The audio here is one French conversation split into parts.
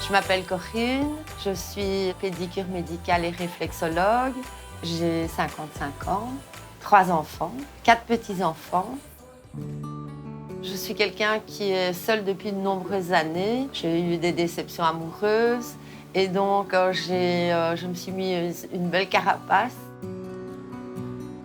Je m'appelle Corinne, je suis pédicure médicale et réflexologue. J'ai 55 ans, 3 enfants, 4 petits-enfants. Je suis quelqu'un qui est seul depuis de nombreuses années. J'ai eu des déceptions amoureuses et donc je me suis mis une belle carapace.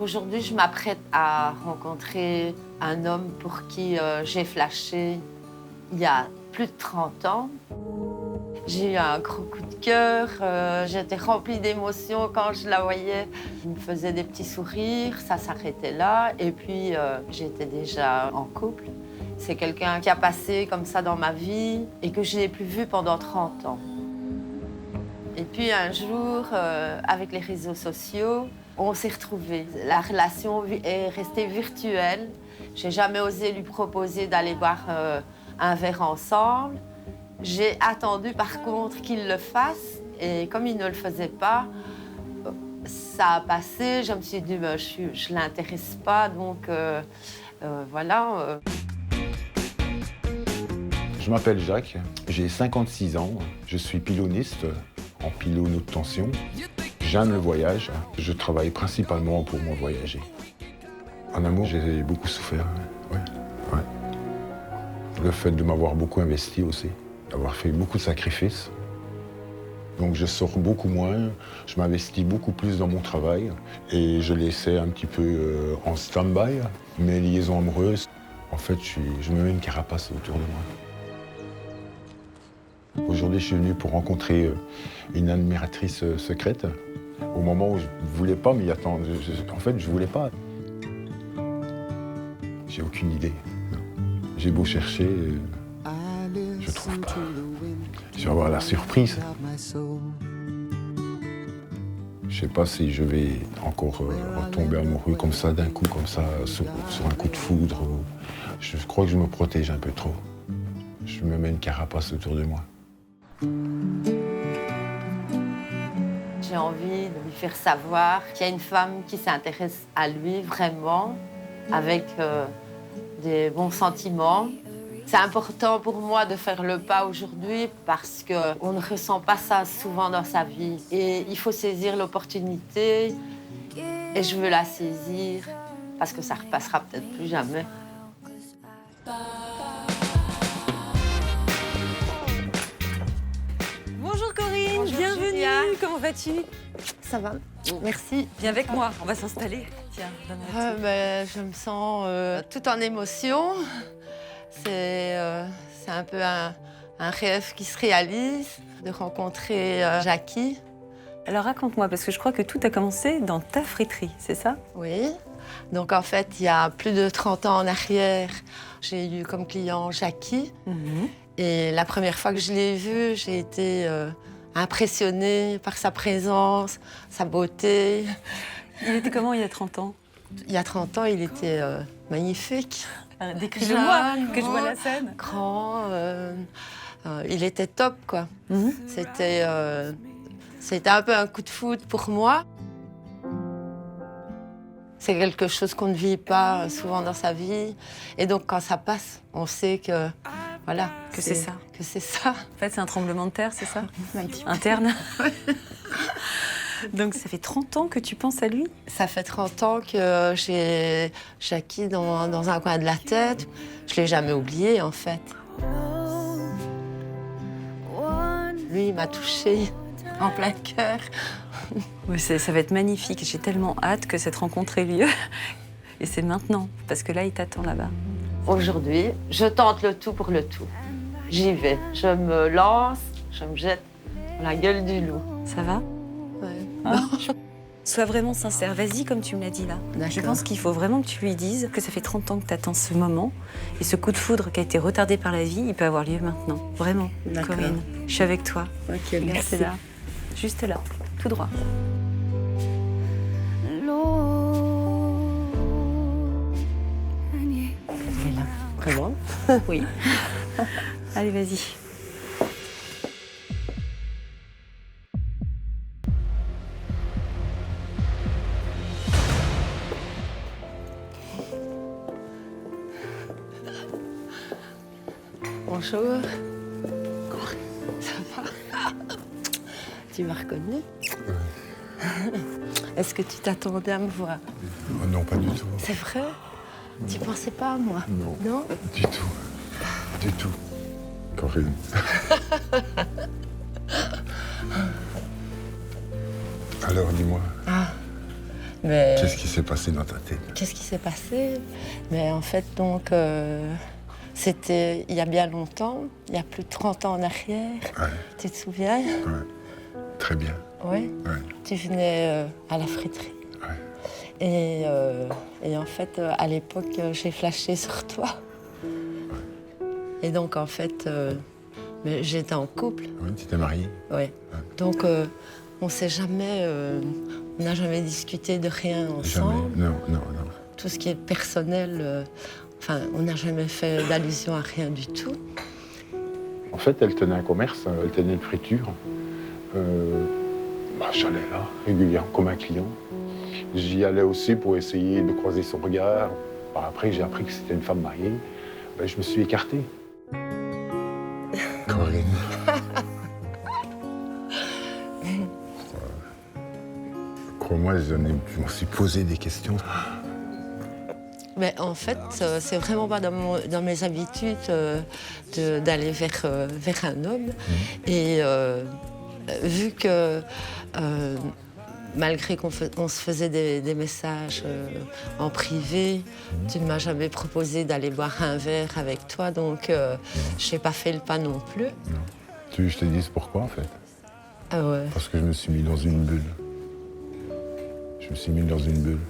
Aujourd'hui, je m'apprête à rencontrer un homme pour qui j'ai flashé il y a plus de 30 ans. J'ai eu un gros coup de cœur, j'étais remplie d'émotions quand je la voyais. Il me faisait des petits sourires, ça s'arrêtait là. Et puis, j'étais déjà en couple. C'est quelqu'un qui a passé comme ça dans ma vie et que je n'ai plus vu pendant 30 ans. Et puis un jour, avec les réseaux sociaux, on s'est retrouvés. La relation est restée virtuelle. J'ai jamais osé lui proposer d'aller boire un verre ensemble. J'ai attendu par contre qu'il le fasse et comme il ne le faisait pas, ça a passé. Je me suis dit, je ne l'intéresse pas, donc voilà. Je m'appelle Jacques, j'ai 56 ans, je suis piloniste en pylône haute tension. J'aime le voyage, je travaille principalement pour moi voyager. En amour, j'ai beaucoup souffert, ouais. Le fait de m'avoir beaucoup investi aussi, d'avoir fait beaucoup de sacrifices. Donc je sors beaucoup moins, je m'investis beaucoup plus dans mon travail et je laissais un petit peu en stand-by mes liaisons amoureuses. En fait, je me mets une carapace autour de moi. Aujourd'hui, je suis venu pour rencontrer une admiratrice secrète. Au moment où je ne voulais pas m'y attendre. En fait, je ne voulais pas. J'ai aucune idée. J'ai beau chercher, je ne trouve pas. Je vais avoir la surprise. Je ne sais pas si je vais encore retomber amoureux comme ça, d'un coup, comme ça, sur un coup de foudre. Je crois que je me protège un peu trop. Je me mets une carapace autour de moi. J'ai envie de lui faire savoir qu'il y a une femme qui s'intéresse à lui vraiment, avec des bons sentiments. C'est important pour moi de faire le pas aujourd'hui parce qu'on ne ressent pas ça souvent dans sa vie. Et il faut saisir l'opportunité et je veux la saisir parce que ça ne repassera peut-être plus jamais. Bonjour Corinne, Bonjour bienvenue. Julia. Comment vas-tu? Ça va, merci. Viens avec moi, on va s'installer. Tiens, donne-moi Je me sens tout en émotion. C'est un peu un rêve qui se réalise, de rencontrer Jackie. Alors raconte-moi, parce que je crois que tout a commencé dans ta friterie, c'est ça? Oui. Donc en fait, il y a plus de 30 ans en arrière, j'ai eu comme client Jackie. Et la première fois que je l'ai vu, j'ai été impressionnée par sa présence, sa beauté. Il était comment il y a 30 ans? Il y a 30 ans, il était magnifique. Décris-le-moi, Jeune, que je vois la scène. Grand, il était top, quoi. C'était un peu un coup de foudre pour moi. C'est quelque chose qu'on ne vit pas souvent dans sa vie. Et donc, quand ça passe, on sait que, voilà, Que c'est ça. Que c'est ça. En fait, c'est un tremblement de terre, c'est ça? Interne. Donc, ça fait 30 ans que tu penses à lui? Ça fait 30 ans que j'ai Jackie dans un coin de la tête. Je ne l'ai jamais oublié, en fait. Lui, il m'a touchée en plein cœur. Oui, ça va être magnifique. J'ai tellement hâte que cette rencontre ait lieu. Et c'est maintenant, parce que là, il t'attend là-bas. Aujourd'hui, je tente le tout pour le tout. J'y vais. Je me lance, je me jette dans la gueule du loup. Ça va? Ouais. Sois vraiment sincère. Vas-y, comme tu me l'as dit là. D'accord. Je pense qu'il faut vraiment que tu lui dises que ça fait 30 ans que tu attends ce moment. Et ce coup de foudre qui a été retardé par la vie, il peut avoir lieu maintenant. Vraiment, D'accord. Corinne. Je suis avec toi. Ok, merci. C'est là. Juste là. Tout droit. Et là, vraiment? Oui. Allez, vas-y. Bonjour. Ça va? tu m'as reconnu? Est-ce que tu t'attendais à me voir? Oh non, pas du tout. C'est vrai? Tu pensais pas à moi? Non. Non? Du tout. Du tout. Corinne. Alors, dis-moi, Mais qu'est-ce qui s'est passé dans ta tête? qu'est-ce qui s'est passé? Mais en fait, donc, c'était il y a bien longtemps, il y a plus de 30 ans en arrière. Ouais, Tu te souviens? ouais. Très bien. Oui. Ouais, Tu venais à la friterie. ouais. Et en fait, à l'époque, j'ai flashé sur toi. Et donc, en fait, mais j'étais en couple. Oui, tu t'es mariée? Ouais. Donc, on s'est jamais, on n'a jamais discuté de rien Jamais. ensemble. Non, non, non. Tout ce qui est personnel, enfin, on n'a jamais fait d'allusion à rien du tout. En fait, elle tenait un commerce, elle tenait une friture. J'allais là, régulièrement, comme un client. J'y allais aussi pour essayer de croiser son regard. Après, j'ai appris que c'était une femme mariée. Je me suis écarté. Corinne. Crois-moi, je me suis posé des questions. Mais en fait, c'est vraiment pas dans mes habitudes d'aller vers un homme. Et vu que, malgré qu'on se faisait des messages en privé, tu ne m'as jamais proposé d'aller boire un verre avec toi, donc je n'ai pas fait le pas non plus. Non. Tu veux que je te dise pourquoi, en fait? Ah ouais. Parce que je me suis mis dans une bulle. Je me suis mis dans une bulle.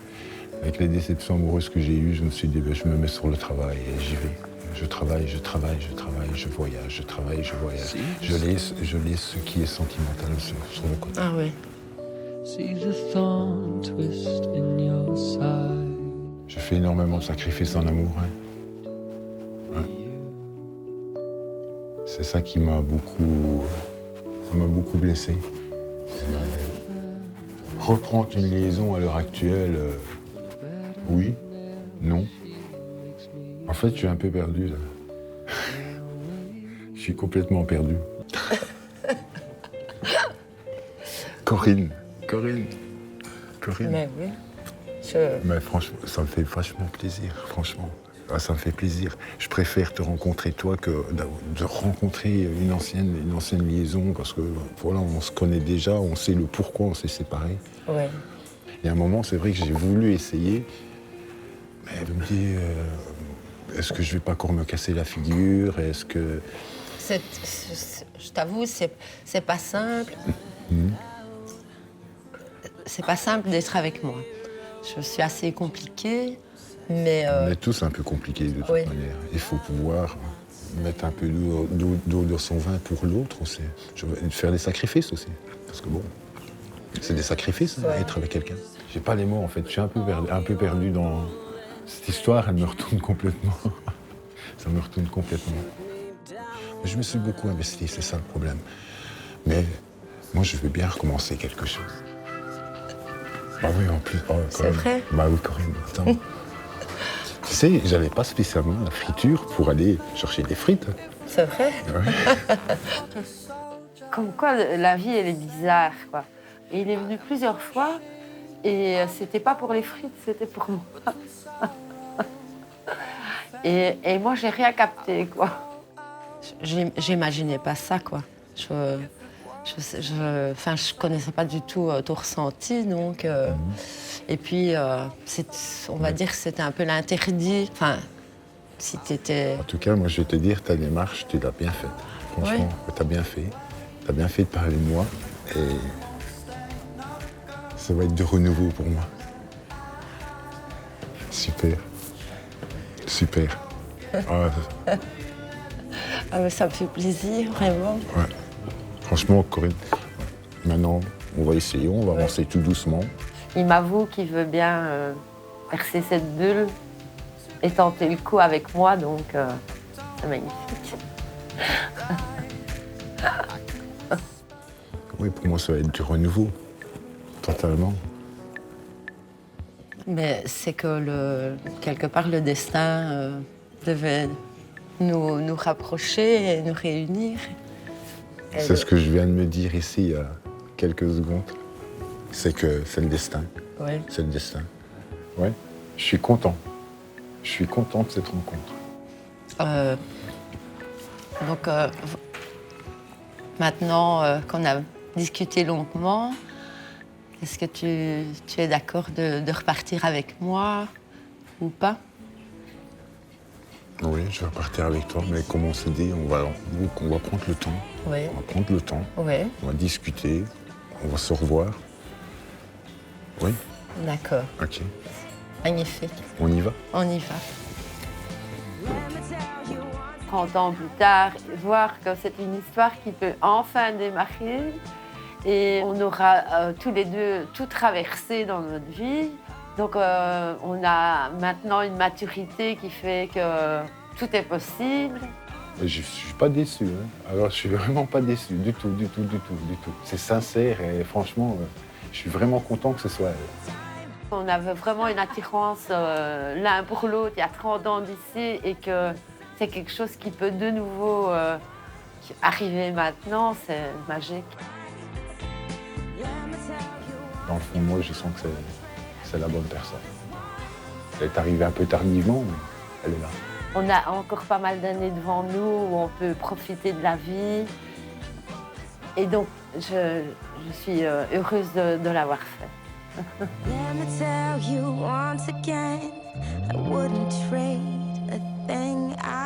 Avec les déceptions amoureuses que j'ai eues, je me suis dit, je me mets sur le travail et j'y vais. Je travaille, je travaille, je travaille, je voyage, je travaille, je voyage. Je laisse ce qui est sentimental sur le côté. Ah ouais. Je fais énormément de sacrifices en amour. Hein. C'est ça qui m'a beaucoup blessé. Reprendre une liaison à l'heure actuelle, oui, non. En fait, je suis un peu perdu, là. Je suis complètement perdu. Corinne. Mais oui. Mais franchement, ça me fait vachement plaisir, franchement. Ah, ça me fait plaisir. Je préfère te rencontrer toi que de rencontrer une ancienne liaison, parce que voilà, on se connaît déjà, on sait le pourquoi on s'est séparés. Ouais. Il y a un moment, c'est vrai que j'ai voulu essayer, mais je me dis, est-ce que je vais pas encore me casser la figure? Est-ce que... Je t'avoue, c'est pas simple. C'est pas simple d'être avec moi. Je suis assez compliquée, mais... On est tous un peu compliqués de toute manière. Il faut pouvoir mettre un peu d'eau dans son vin pour l'autre aussi. Faire des sacrifices aussi. Parce que bon, c'est des sacrifices, être avec quelqu'un. J'ai pas les mots en fait, je suis un peu perdu dans... Cette histoire, elle me retourne complètement. Ça me retourne complètement. Je me suis beaucoup investi, c'est ça le problème. Mais moi, je veux bien recommencer quelque chose. Ah oui, en plus. Oh, c'est vrai? Bah oui, Corinne, attends. Tu sais, j'allais pas spécialement à la friture pour aller chercher des frites. C'est vrai? Ouais. Comme quoi, la vie, elle est bizarre, quoi. Et il est venu plusieurs fois, et c'était pas pour les frites, c'était pour moi. Et moi, j'ai rien capté, quoi. J'imaginais pas ça, quoi. Je connaissais pas du tout ton ressenti, donc... Et puis, on va dire que c'était un peu l'interdit. Enfin, si t'étais... En tout cas, moi, je vais te dire, ta démarche, tu l'as bien faite. Franchement, t'as bien fait. T'as bien fait de parler de moi. Et ça va être de renouveau pour moi. Super. Super. Ah, mais ça me fait plaisir, vraiment. Ouais. Franchement, Corinne, maintenant, on va essayer, on va avancer tout doucement. Il m'avoue qu'il veut bien percer cette bulle et tenter le coup avec moi, donc c'est magnifique. Oui, pour moi, ça va être du renouveau, totalement. Mais c'est que, quelque part, le destin devait nous rapprocher et nous réunir. C'est ce que je viens de me dire ici, quelques secondes, c'est que c'est le destin. Oui. C'est le destin. Ouais, je suis content. Je suis content de cette rencontre. Maintenant qu'on a discuté longuement, est-ce que tu es d'accord de repartir avec moi ou pas? Oui, je vais partir avec toi, mais comme on s'est dit, on va prendre le temps. Oui. On va prendre le temps, Oui. on va discuter, on va se revoir. Oui, D'accord. ok. Magnifique. On y va? On y va. 30 ans plus tard, voir que c'est une histoire qui peut enfin démarrer et on aura tous les deux tout traversé dans notre vie. Donc on a maintenant une maturité qui fait que tout est possible. Je ne suis pas déçu. Hein. Alors, je suis vraiment pas déçu, du tout. C'est sincère et franchement, je suis vraiment content que ce soit elle. On avait vraiment une attirance l'un pour l'autre il y a 30 ans d'ici et que c'est quelque chose qui peut de nouveau arriver maintenant, c'est magique. Dans le fond, moi, je sens que c'est la bonne personne. Elle est arrivée un peu tardivement, mais elle est là. On a encore pas mal d'années devant nous où on peut profiter de la vie. Et donc, je suis heureuse de l'avoir fait. Let me tell you once again, I wouldn't trade a thing I